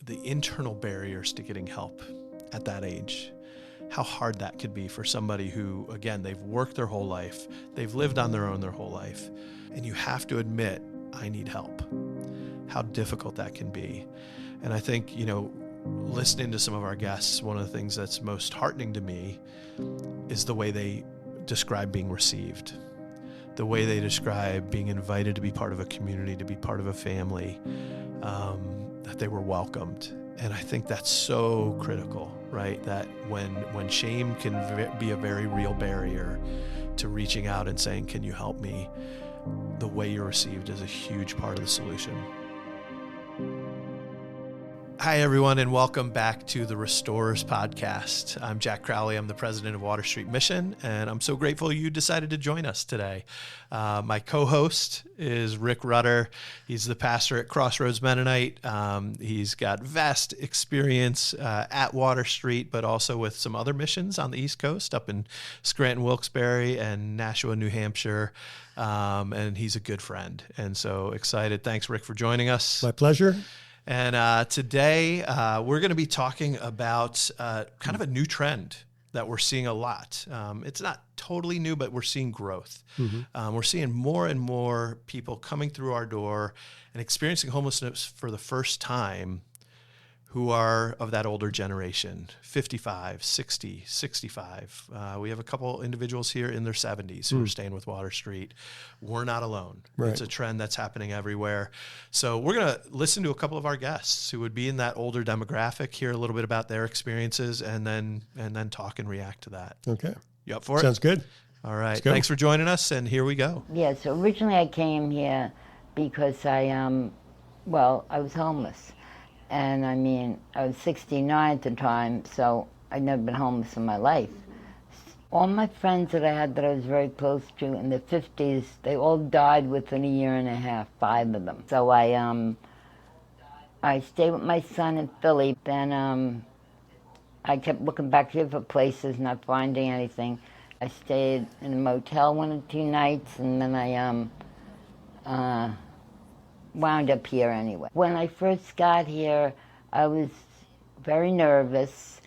the internal barriers to getting help at that age, how hard that could be for somebody who, again, they've worked their whole life, they've lived on their own their whole life, and you have to admit, I need help. How difficult that can be. And I think, listening to some of our guests, one of the things that's most heartening to me is the way they describe being received, the way they describe being invited to be part of a community, to be part of a family, that they were welcomed. And I think that's so critical, right? That when shame can be a very real barrier to reaching out and saying, can you help me? The way you're received is a huge part of the solution. Hi, everyone, and welcome back to the Restorers Podcast. I'm Jack Crowley. I'm the president of Water Street Mission, and I'm so grateful you decided to join us today. My co-host is Rick Rutter. He's the pastor at Crossroads Mennonite. He's got vast experience at Water Street, but also with some other missions on the East Coast, up in Scranton, Wilkes-Barre, and Nashua, New Hampshire. And he's a good friend, and so excited. Thanks, Rick, for joining us. My pleasure. And today we're going to be talking about kind of a new trend that we're seeing a lot. It's not totally new, but we're seeing growth. Mm-hmm. We're seeing more and more people coming through our door and experiencing homelessness for the first time who are of that older generation, 55, 60, 65. We have a couple individuals here in their 70s who are staying with Water Street. We're not alone. Right. It's a trend that's happening everywhere. So we're going to listen to a couple of our guests who would be in that older demographic, hear a little bit about their experiences, and then talk and react to that. Okay. You up for it? Sounds good. All right. Thanks for joining us, and here we go. Yeah, so originally I came here because I was homeless. And I was 69 at the time, so I'd never been homeless in my life. All my friends that I had that I was very close to in the 50s, they all died within a year and a half, 5 of them. So I stayed with my son in Philly. Then I kept looking back here for places, not finding anything. I stayed in a motel 1 or 2 nights, and then I wound up here anyway. When I first got here, I was very nervous.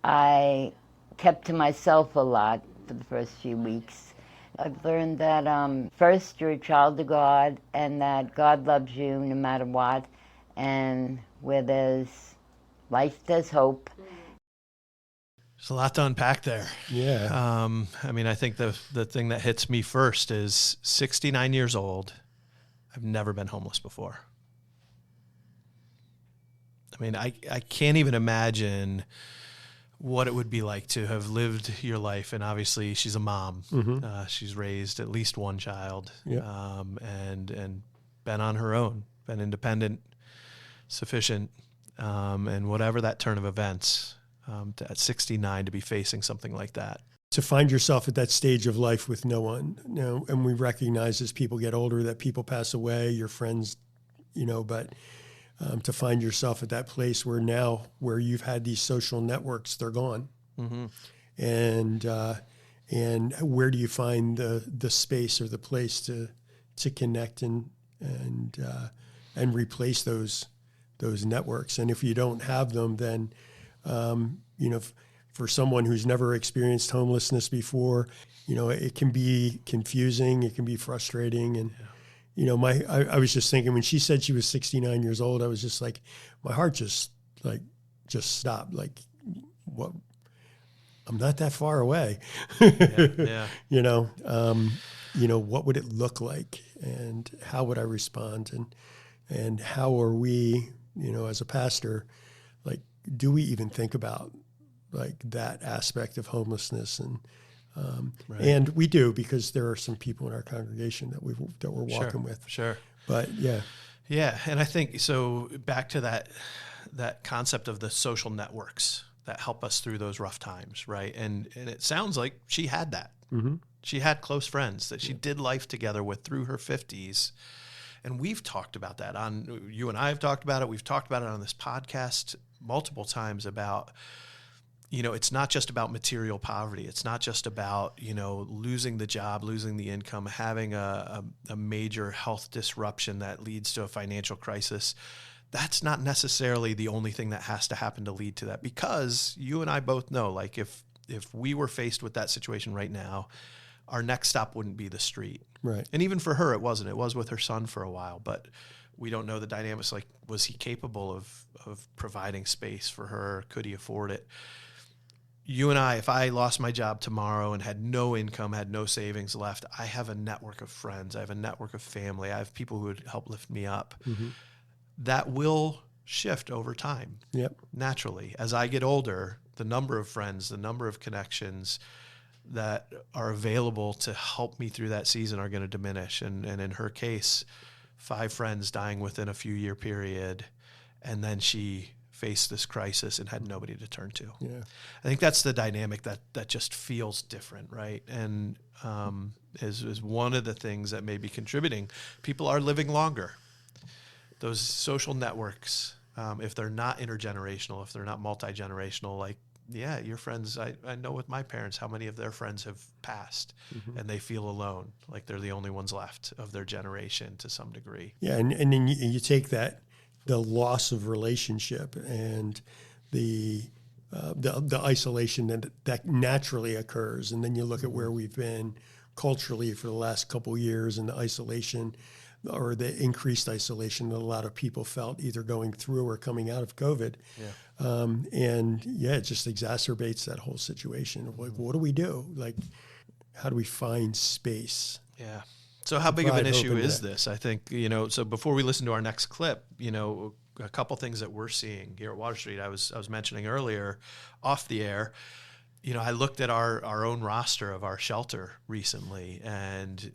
I kept to myself a lot for the first few weeks. I've learned that first, you're a child of God, and that God loves you no matter what, and where there's life, there's hope. There's a lot to unpack there. Yeah. I think the thing that hits me first is 69 years old. I've never been homeless before. I can't even imagine what it would be like to have lived your life. And obviously she's a mom. Mm-hmm. She's raised at least one child, and been on her own, been independent, sufficient, and whatever that turn of events, at 69 to be facing something like that. To find yourself at that stage of life with no one, and we recognize as people get older that people pass away, your friends, but to find yourself at that place where you've had these social networks, they're gone. Mm-hmm. And where do you find the space or the place to connect and replace those networks? And if you don't have them, then, for someone who's never experienced homelessness before, it can be confusing, it can be frustrating. And, I was just thinking when she said she was 69 years old, I was just like, my heart just stopped. Like, what? I'm not that far away. Yeah. What would it look like, and how would I respond? And how are we, as a pastor, like, do we even think about like that aspect of homelessness? And right. And we do, because there are some people in our congregation that we're walking with. Sure. But yeah. And I think so. Back to that concept of the social networks that help us through those rough times, right? And it sounds like she had that. Mm-hmm. She had close friends that she did life together with through her 50s. And we've talked about that you and I have talked about it. We've talked about it on this podcast multiple times about, it's not just about material poverty. It's not just about, losing the job, losing the income, having a major health disruption that leads to a financial crisis. that's not necessarily the only thing that has to happen to lead to that, because you and I both know, like if we were faced with that situation right now, our next stop wouldn't be the street. Right. And even for her, it wasn't. It was with her son for a while, but we don't know the dynamics. Like, was he capable of providing space for her? Could he afford it? You and I, if I lost my job tomorrow and had no income, had no savings left, I have a network of friends. I have a network of family. I have people who would help lift me up. Mm-hmm. That will shift over time. Yep. Naturally. As I get older, the number of friends, the number of connections that are available to help me through that season are going to diminish. And in her case, 5 friends dying within a few year period, and then she faced this crisis and had nobody to turn to. Yeah. I think that's the dynamic that just feels different, right? And is one of the things that may be contributing. People are living longer. Those social networks, if they're not intergenerational, if they're not multi-generational, like, yeah, your friends, I know with my parents how many of their friends have passed, and they feel alone, like they're the only ones left of their generation to some degree. Yeah, and then you take that, the loss of relationship and the isolation that naturally occurs, and then you look at where we've been culturally for the last couple of years, and the isolation or the increased isolation that a lot of people felt either going through or coming out of COVID. Yeah. And yeah, it just exacerbates that whole situation of like, what do we do? Like, how do we find space? Yeah. So how big of an issue is this? I think, so before we listen to our next clip, a couple things that we're seeing here at Water Street, I was mentioning earlier off the air, I looked at our own roster of our shelter recently, and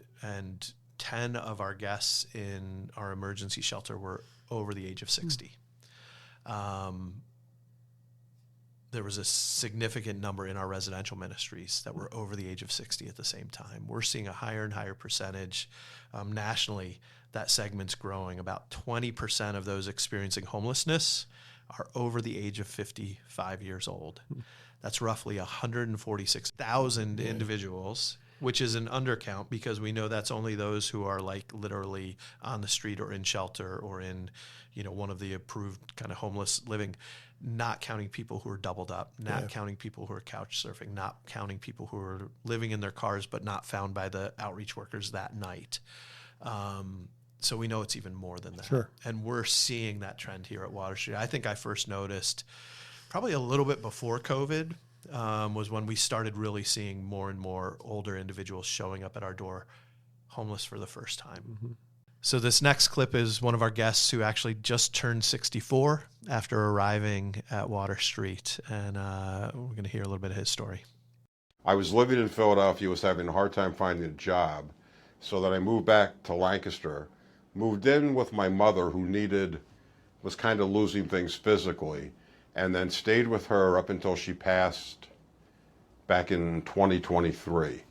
10 of our guests in our emergency shelter were over the age of 60. There was a significant number in our residential ministries that were over the age of 60 at the same time. We're seeing a higher and higher percentage. Nationally, that segment's growing. About 20% of those experiencing homelessness are over the age of 55 years old. That's roughly 146,000 individuals, which is an undercount because we know that's only those who are like literally on the street or in shelter or in, one of the approved kind of homeless living, not counting people who are doubled up, not counting people who are couch surfing, not counting people who are living in their cars but not found by the outreach workers that night. So we know it's even more than that. Sure. And we're seeing that trend here at Water Street. I think I first noticed probably a little bit before COVID, was when we started really seeing more and more older individuals showing up at our door homeless for the first time. Mm-hmm. So this next clip is one of our guests who actually just turned 64 after arriving at Water Street. And we're going to hear a little bit of his story. I was living in Philadelphia, was having a hard time finding a job, so that I moved back to Lancaster, moved in with my mother who was kind of losing things physically, and then stayed with her up until she passed back in 2023.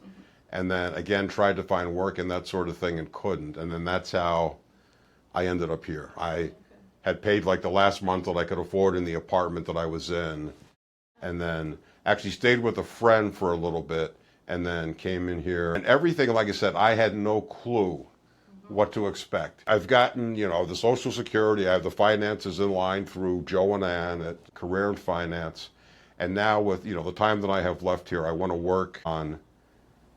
And then again tried to find work and that sort of thing and couldn't. And then that's how I ended up here. I had paid like the last month that I could afford in the apartment that I was in, and then actually stayed with a friend for a little bit and then came in here. And everything, like I said, I had no clue what to expect. I've gotten, the Social Security, I have the finances in line through Joe and Ann at Career and Finance. And now with, the time that I have left here, I want to work on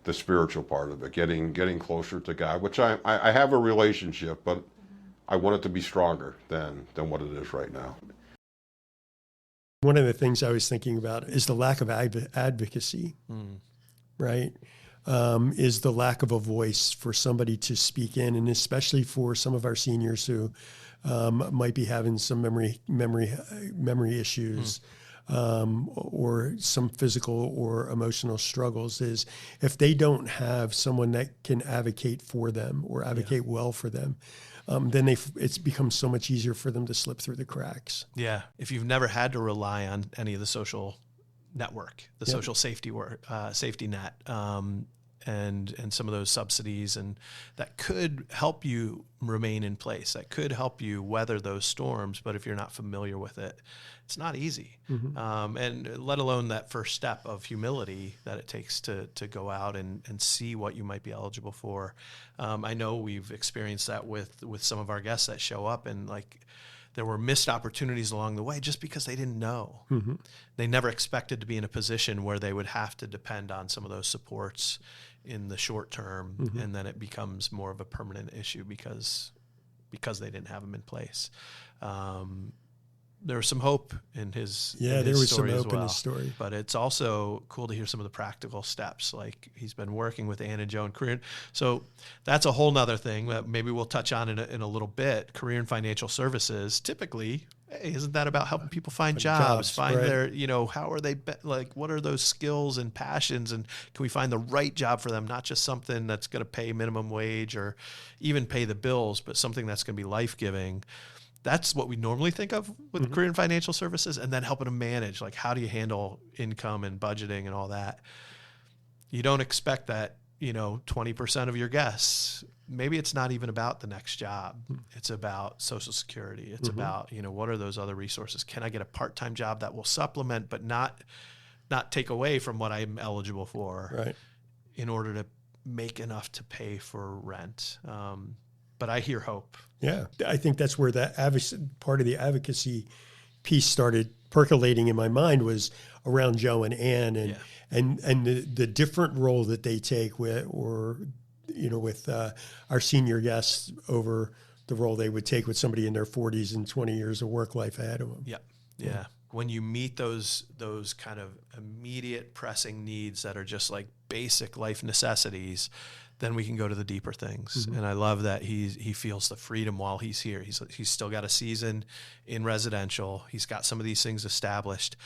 the spiritual part of it, getting closer to God, which I have a relationship, but I want it to be stronger than what it is right now. One of the things I was thinking about is the lack of advocacy, right? Is the lack of a voice for somebody to speak in, and especially for some of our seniors who might be having some memory issues. Or some physical or emotional struggles, is if they don't have someone that can advocate for them or advocate well for them, then it's become so much easier for them to slip through the cracks. Yeah. If you've never had to rely on any of the social network, the social safety net, and some of those subsidies, and that could help you remain in place, that could help you weather those storms. But if you're not familiar with it, it's not easy. Mm-hmm. And let alone that first step of humility that it takes to go out and see what you might be eligible for. I know we've experienced that with some of our guests that show up, and like there were missed opportunities along the way just because they didn't know. They never expected to be in a position where they would have to depend on some of those supports in the short term, and then it becomes more of a permanent issue because they didn't have them in place. There was some hope in his there was some hope in his story. But it's also cool to hear some of the practical steps. Like he's been working with Ann and Joe in career. So that's a whole nother thing that maybe we'll touch on in a little bit. Career and financial services, typically, hey, isn't that about helping people find jobs, find right. their, how are they, like, what are those skills and passions, and can we find the right job for them? Not just something that's going to pay minimum wage or even pay the bills, but something that's going to be life-giving. That's what we normally think of with career and financial services, and then helping them manage, like, how do you handle income and budgeting and all that? You don't expect that, 20% of your guests, maybe it's not even about the next job. It's about Social Security. It's about, what are those other resources? Can I get a part-time job that will supplement, but not take away from what I'm eligible for, right, in order to make enough to pay for rent? But I hear hope. Yeah, I think that's where that part of the advocacy piece started percolating in my mind, was around Joe and Ann, and the different role that they take with our senior guests over the role they would take with somebody in their 40s and 20 years of work life ahead of them. Yeah. When you meet those kind of immediate pressing needs that are just like basic life necessities, then we can go to the deeper things. And I love that he feels the freedom while he's here. He's still got a season in residential. He's got some of these things established.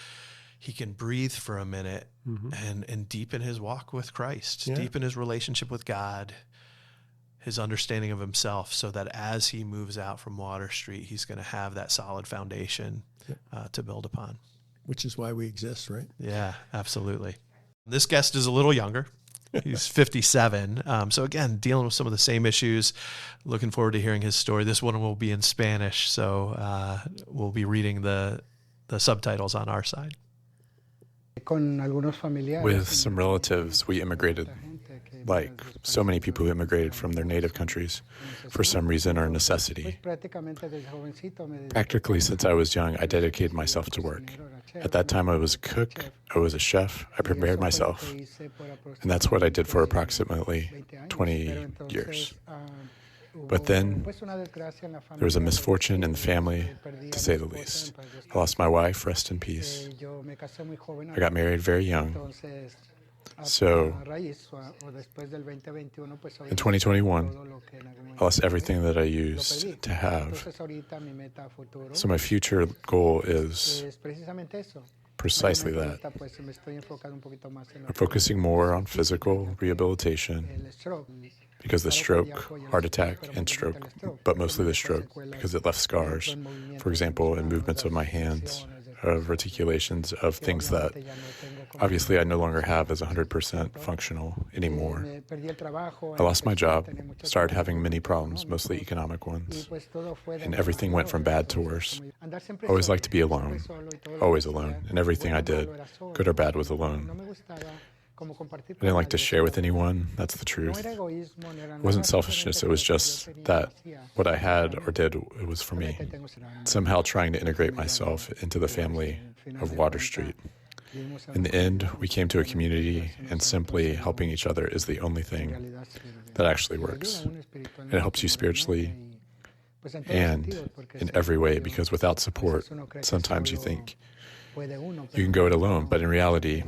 He can breathe for a minute and deepen his walk with Christ, deepen his relationship with God, his understanding of himself, so that as he moves out from Water Street, he's going to have that solid foundation to build upon. Which is why we exist, right? Yeah, absolutely. This guest is a little younger. He's 57. So again, dealing with some of the same issues. Looking forward to hearing his story. This one will be in Spanish, so we'll be reading the subtitles on our side. With some relatives, we immigrated, like so many people who immigrated from their native countries for some reason or necessity. Practically since I was young, I dedicated myself to work. At that time, I was a cook, I was a chef, I prepared myself, and that's what I did for approximately 20 years. But then there was a misfortune in the family, to say the least. I lost my wife, rest in peace. I got married very young. So in 2021, I lost everything that I used to have. So my future goal is precisely that. I'm focusing more on physical rehabilitation because the stroke, heart attack, and stroke, but mostly the stroke because it left scars, for example, in movements of my hands, of articulations, of things that obviously I no longer have as 100% functional anymore. I lost my job, started having many problems, mostly economic ones, and everything went from bad to worse. I always liked to be alone, always alone, and everything I did, good or bad, was alone. I didn't like to share with anyone, that's the truth. It wasn't selfishness, it was just that what I had or did, it was for me. Somehow trying to integrate myself into the family of Water Street. In the end, we came to a community, and simply helping each other is the only thing that actually works. And it helps you spiritually and in every way, because without support, sometimes you think you can go it alone, but in reality,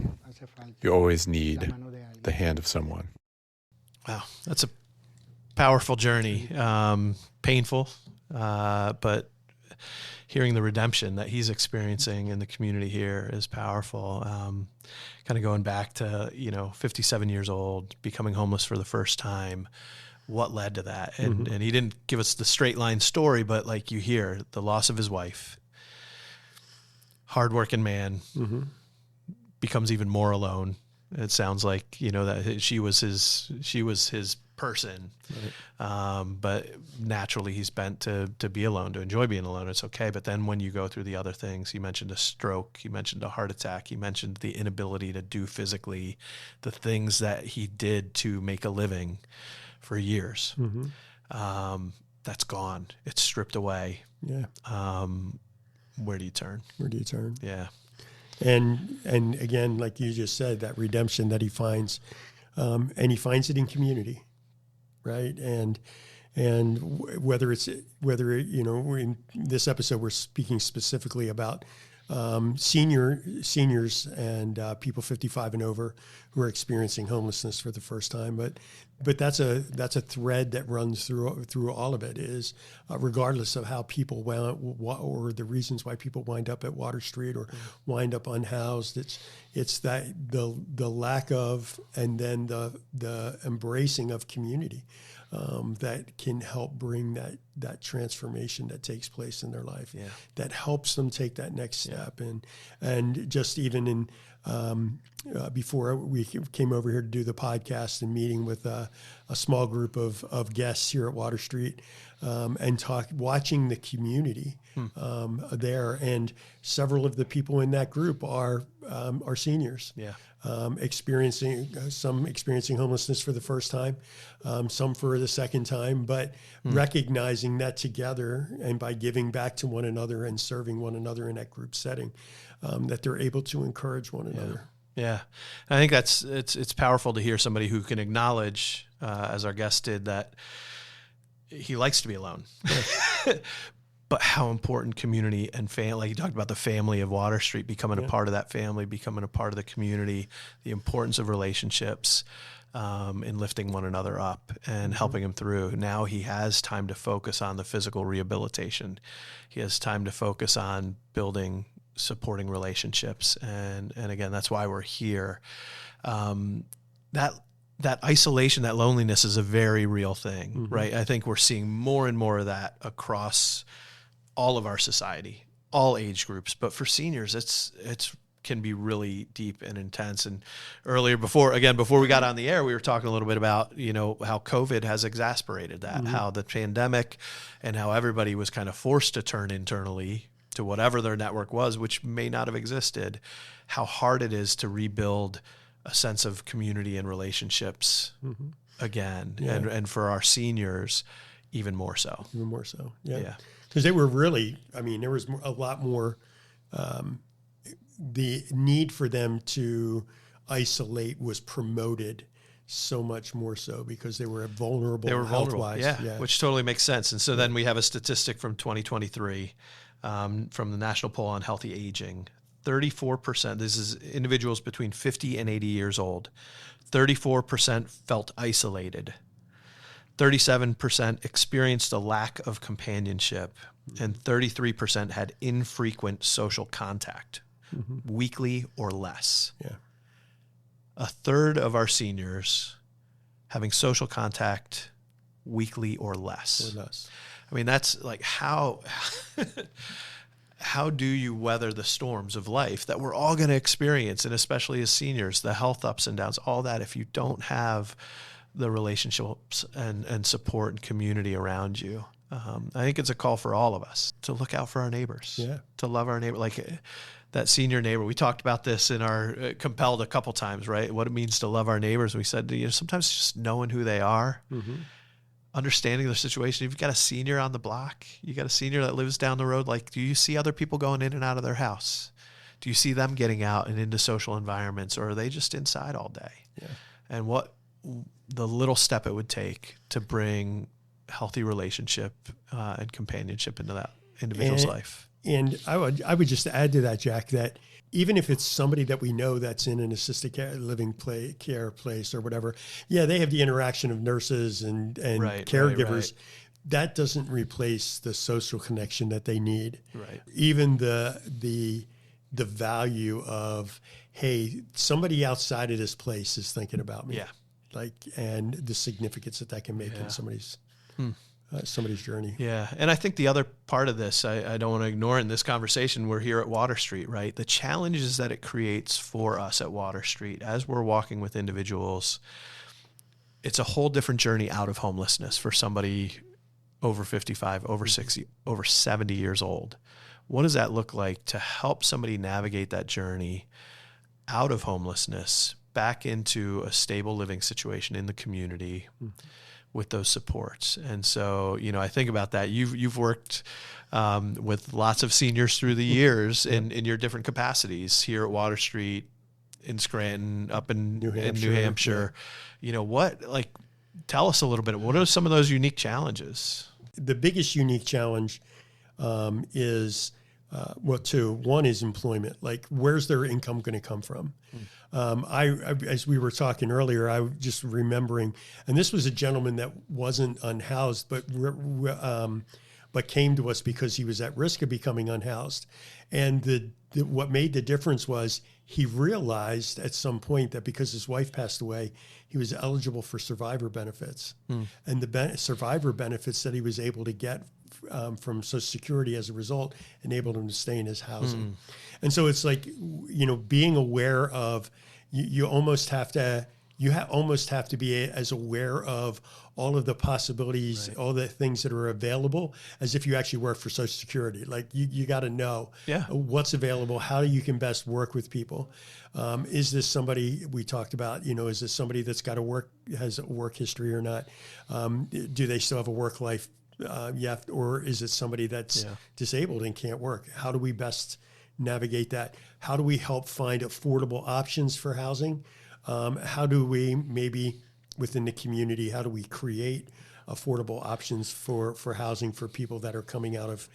you always need the hand of someone. Wow, that's a powerful journey. Painful, but hearing the redemption that he's experiencing in the community here is powerful. Kind of going back to, 57 years old, becoming homeless for the first time. What led to that? And he didn't give us the straight line story, but like you hear, the loss of his wife, hardworking man, becomes even more alone. It sounds like, that she was his person. Right. But naturally he's bent to be alone, to enjoy being alone. It's okay. But then when you go through the other things, you mentioned a stroke, you mentioned a heart attack, you mentioned the inability to do physically the things that he did to make a living for years. that's gone. It's stripped away. Yeah. Where do you turn? Where do you turn? Yeah. And again, like you just said, that redemption that he finds, and he finds it in community, right? And whether in this episode we're speaking specifically about seniors and people 55 and over who are experiencing homelessness for the first time, but that's a thread that runs through all of it, is regardless of how people or the reasons why people wind up at Water Street or wind up unhoused, it's that the lack of, and then the embracing of community that can help bring that transformation that takes place in their life, that helps them take that next step. And just even in before we came over here to do the podcast and meeting with a small group of guests here at Water Street, and watching the community there, and several of the people in that group are seniors. Yeah. Experiencing homelessness for the first time, some for the second time, but recognizing that together, and by giving back to one another and serving one another in that group setting, that they're able to encourage one another. Yeah, I think it's powerful to hear somebody who can acknowledge, as our guest did, that he likes to be alone. But how important community and family, like you talked about the family of Water Street, becoming a part of that family, becoming a part of the community, the importance of relationships, in lifting one another up and helping him through. Now he has time to focus on the physical rehabilitation. He has time to focus on building, supporting relationships. And again, that's why we're here. That isolation, that loneliness is a very real thing, right? I think we're seeing more and more of that across all of our society, all age groups. But for seniors, it's can be really deep and intense. And earlier, before we got on the air, we were talking a little bit about, how COVID has exacerbated that, how the pandemic and how everybody was kind of forced to turn internally to whatever their network was, which may not have existed, how hard it is to rebuild a sense of community and relationships again. Yeah. And for our seniors, even more so. Even more so, yeah. Because they were really, there was a lot more, the need for them to isolate was promoted so much more so because they were vulnerable. They were vulnerable, health-wise. Which totally makes sense. And so then we have a statistic from 2023 from the National Poll on Healthy Aging. 34%, this is individuals between 50 and 80 years old, 34% felt isolated. 37% experienced a lack of companionship, and 33% had infrequent social contact, weekly or less. Yeah. A third of our seniors having social contact weekly or less. That's like how do you weather the storms of life that we're all going to experience, and especially as seniors, the health ups and downs, all that, if you don't have the relationships and support and community around you. I think it's a call for all of us to look out for our neighbors, to love our neighbor. Like that senior neighbor, we talked about this in our Compelled a couple times, right? What it means to love our neighbors. We said, sometimes just knowing who they are, understanding their situation. If you've got a senior on the block, you got a senior that lives down the road, like, do you see other people going in and out of their house? Do you see them getting out and into social environments, or are they just inside all day? Yeah. And what the little step it would take to bring healthy relationship and companionship into that individual's life. And I would just add to that, Jack, that even if it's somebody that we know that's in an assisted living care place or whatever, they have the interaction of nurses and caregivers. Right. That doesn't replace the social connection that they need. Right. Even the value of, hey, somebody outside of this place is thinking about me. Yeah. And the significance that can make in somebody's journey. Yeah. And I think the other part of this, I don't want to ignore in this conversation, we're here at Water Street, right? The challenges that it creates for us at Water Street as we're walking with individuals, it's a whole different journey out of homelessness for somebody over 55, over 60, over 70 years old. What does that look like to help somebody navigate that journey out of homelessness back into a stable living situation in the community with those supports. And so, I think about that. You've worked with lots of seniors through the years in your different capacities here at Water Street, in Scranton, up in New Hampshire. Yeah. Tell us a little bit. What are some of those unique challenges? The biggest unique challenge is, two. One is employment. Like, where's their income going to come from? I, as we were talking earlier, I was just remembering, and this was a gentleman that wasn't unhoused, but came to us because he was at risk of becoming unhoused. And what made the difference was he realized at some point that because his wife passed away, he was eligible for survivor benefits. And the survivor benefits that he was able to get from Social Security as a result enabled him to stay in his housing. And so it's like, being aware of, you almost have to be as aware of all of the possibilities, right, all the things that are available as if you actually work for Social Security. Like, you got to know what's available, how you can best work with people. Is this somebody we talked about, is this somebody that's has a work history or not? Do they still have a work life? Or is it somebody that's disabled and can't work? How do we best navigate that? How do we help find affordable options for housing? How do we, maybe within the community, how do we create affordable options for housing for people that are coming out of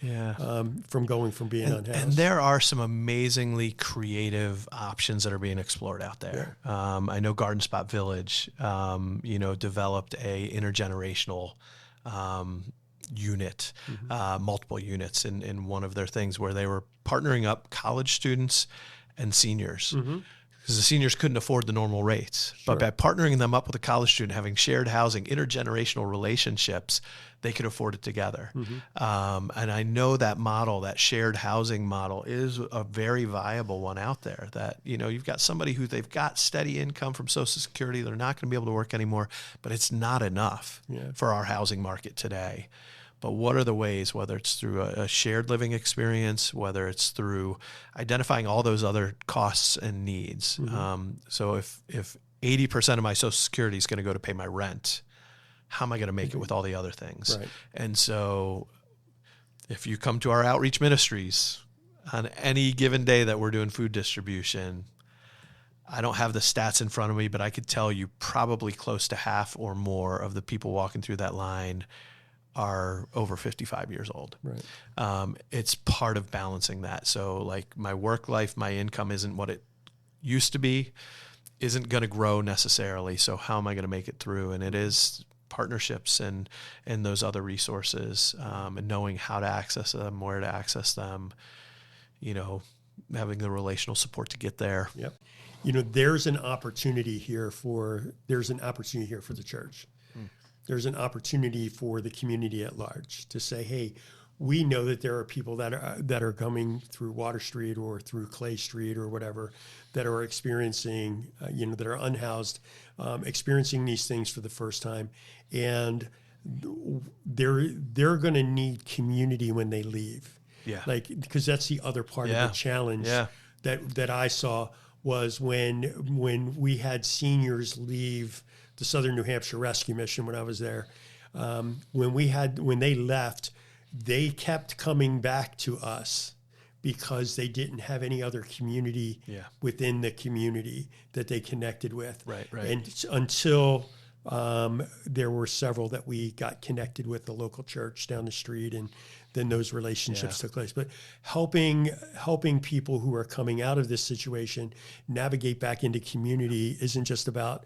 from being unhoused? And there are some amazingly creative options that are being explored out there. Yeah. I know Garden Spot Village, developed a intergenerational unit, multiple units in one of their things where they were partnering up college students and seniors. Because the seniors couldn't afford the normal rates. Sure. But by partnering them up with a college student, having shared housing, intergenerational relationships, they could afford it together. And I know that model, that shared housing model, is a very viable one out there. That, you've got somebody who they've got steady income from Social Security, they're not going to be able to work anymore, but it's not enough for our housing market today. But what are the ways, whether it's through a shared living experience, whether it's through identifying all those other costs and needs? So if 80% of my Social Security is going to go to pay my rent, how am I going to make it with all the other things? Right. And so if you come to our outreach ministries on any given day that we're doing food distribution, I don't have the stats in front of me, but I could tell you probably close to half or more of the people walking through that line are over 55 years old. Right. It's part of balancing that. So like my work life, my income isn't what it used to be, isn't going to grow necessarily. So how am I going to make it through? And it is partnerships and those other resources, and knowing how to access them, where to access them, having the relational support to get there. Yep. There's an opportunity here for the church. There's an opportunity for the community at large to say, hey, we know that there are people that are coming through Water Street or through Clay Street or whatever that are experiencing, that are unhoused, experiencing these things for the first time. And they're going to need community when they leave. Yeah. Because that's the other part of the challenge that I saw was when we had seniors leave the Southern New Hampshire Rescue Mission when I was there. When they left, they kept coming back to us because they didn't have any other community within the community that they connected with. Right. And until there were several that we got connected with, the local church down the street, and then those relationships took place. But helping people who are coming out of this situation navigate back into community isn't just about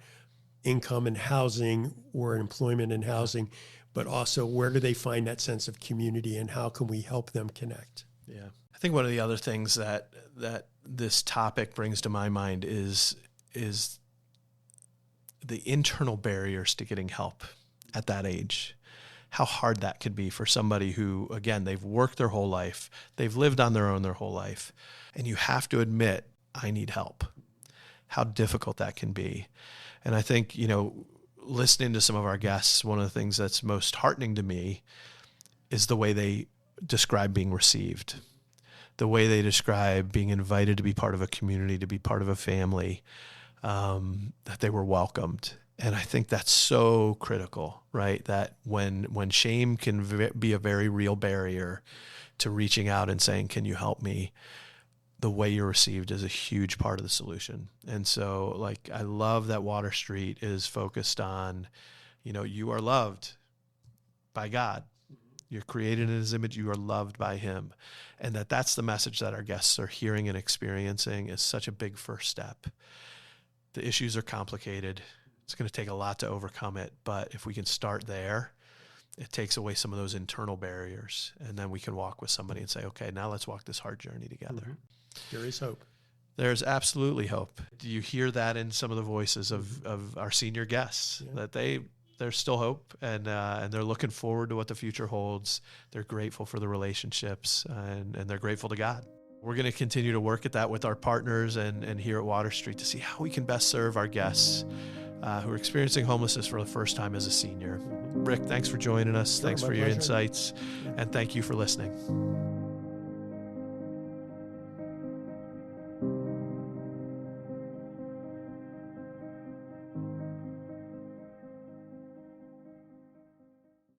income and housing or employment and housing, but also where do they find that sense of community and how can we help them connect? Yeah. I think one of the other things that this topic brings to my mind is the internal barriers to getting help at that age. How hard that could be for somebody who, again, they've worked their whole life, they've lived on their own their whole life, and you have to admit, I need help. How difficult that can be. And I think, listening to some of our guests, one of the things that's most heartening to me is the way they describe being received, the way they describe being invited to be part of a community, to be part of a family, that they were welcomed. And I think that's so critical, right? That when shame can be a very real barrier to reaching out and saying, can you help me? The way you're received is a huge part of the solution. And so, like, I love that Water Street is focused on, you are loved by God. You're created in his image. You are loved by him. And that's the message that our guests are hearing and experiencing is such a big first step. The issues are complicated. It's going to take a lot to overcome it. But if we can start there, it takes away some of those internal barriers. And then we can walk with somebody and say, okay, now let's walk this hard journey together. Mm-hmm. There is hope. There's absolutely hope. Do you hear that in some of the voices of our senior guests, that there's still hope, and they're looking forward to what the future holds. They're grateful for the relationships, and they're grateful to God. We're going to continue to work at that with our partners and here at Water Street to see how we can best serve our guests who are experiencing homelessness for the first time as a senior. Rick, thanks for joining us. Thanks for your insights, and thank you for listening.